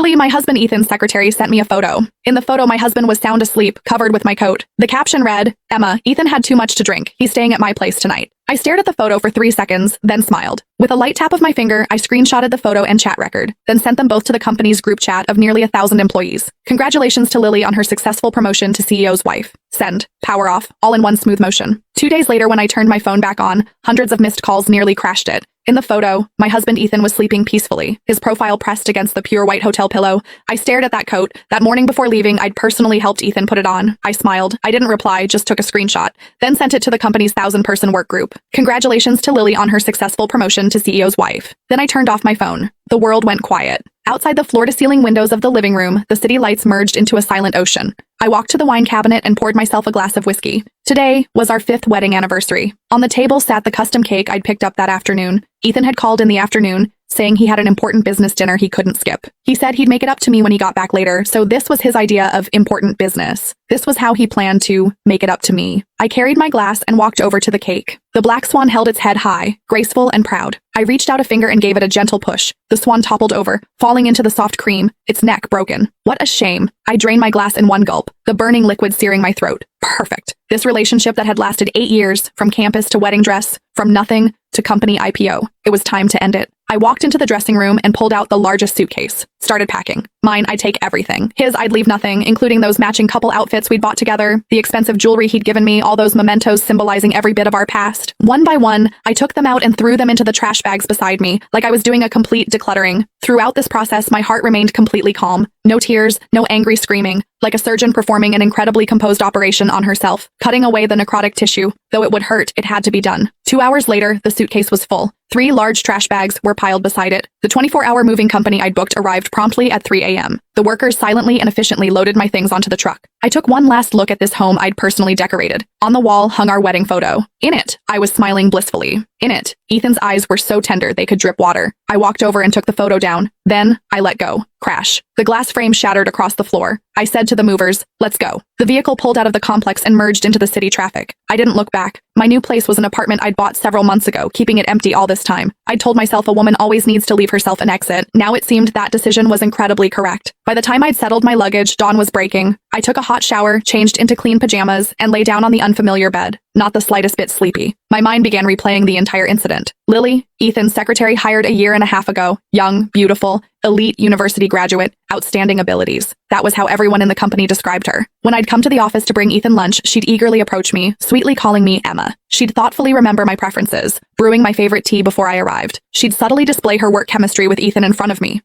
Lily, my husband Ethan's secretary, sent me a photo. In the photo, my husband was sound asleep, covered with my coat. The caption read, "Emma, Ethan had too much to drink. He's staying at my place tonight." I stared at the photo for 3 seconds, then smiled. With a light tap of my finger, I screenshotted the photo and chat record, then sent them both to the company's group chat of nearly 1,000 employees. Congratulations to Lily on her successful promotion to CEO's wife. Send. Power off, all in one smooth motion. 2 days later, when I turned my phone back on, hundreds of missed calls nearly crashed it. In the photo, my husband Ethan was sleeping peacefully, his profile pressed against the pure white hotel pillow. I stared at that coat. That morning before leaving, I'd personally helped Ethan put it on. I smiled. I didn't reply, just took a screenshot, then sent it to the company's 1,000-person work group. Congratulations to Lily on her successful promotion to CEO's wife. Then I turned off my phone. The world went quiet. Outside the floor-to-ceiling windows of the living room, the city lights merged into a silent ocean. I walked to the wine cabinet and poured myself a glass of whiskey. Today was our 5th wedding anniversary. On the table sat the custom cake I'd picked up that afternoon. Ethan had called in the afternoon, saying he had an important business dinner he couldn't skip. He said he'd make it up to me when he got back later, so this was his idea of important business. This was how he planned to make it up to me. I carried my glass and walked over to the cake. The black swan held its head high, graceful and proud. I reached out a finger and gave it a gentle push. The swan toppled over, falling into the soft cream, its neck broken. What a shame. I drained my glass in one gulp, the burning liquid searing my throat. Perfect. This relationship that had lasted 8 years, from campus to wedding dress, from nothing to company IPO. It was time to end it. I walked into the dressing room and pulled out the largest suitcase. Started packing. Mine, I'd take everything. His, I'd leave nothing, including those matching couple outfits we'd bought together, the expensive jewelry he'd given me, all those mementos symbolizing every bit of our past. One by one, I took them out and threw them into the trash bags beside me, like I was doing a complete decluttering. Throughout this process, my heart remained completely calm. No tears, no angry screaming, like a surgeon performing an incredibly composed operation on herself, cutting away the necrotic tissue. Though it would hurt, it had to be done. 2 hours later, the suitcase was full. 3 large trash bags were piled beside it. The 24-hour moving company I'd booked arrived promptly at 3 a.m. The workers silently and efficiently loaded my things onto the truck. I took one last look at this home I'd personally decorated. On the wall hung our wedding photo. In it, I was smiling blissfully. In it, Ethan's eyes were so tender they could drip water. I walked over and took the photo down. Then, I let go. Crash. The glass frame shattered across the floor. I said to the movers, "Let's go." The vehicle pulled out of the complex and merged into the city traffic. I didn't look back. My new place was an apartment I'd bought several months ago, keeping it empty all this time. I'd told myself a woman always needs to leave herself an exit. Now it seemed that decision was incredibly correct. By the time I'd settled my luggage, dawn was breaking. I took a hot shower, changed into clean pajamas, and lay down on the unfamiliar bed, not the slightest bit sleepy. My mind began replaying the entire incident. Lily, Ethan's secretary, hired a year and a half ago. Young, beautiful, elite university graduate, outstanding abilities. That was how everyone in the company described her. When I'd come to the office to bring Ethan lunch, she'd eagerly approach me, sweetly calling me Emma. She'd thoughtfully remember my preferences, brewing my favorite tea before I arrived. She'd subtly display her work chemistry with Ethan in front of me.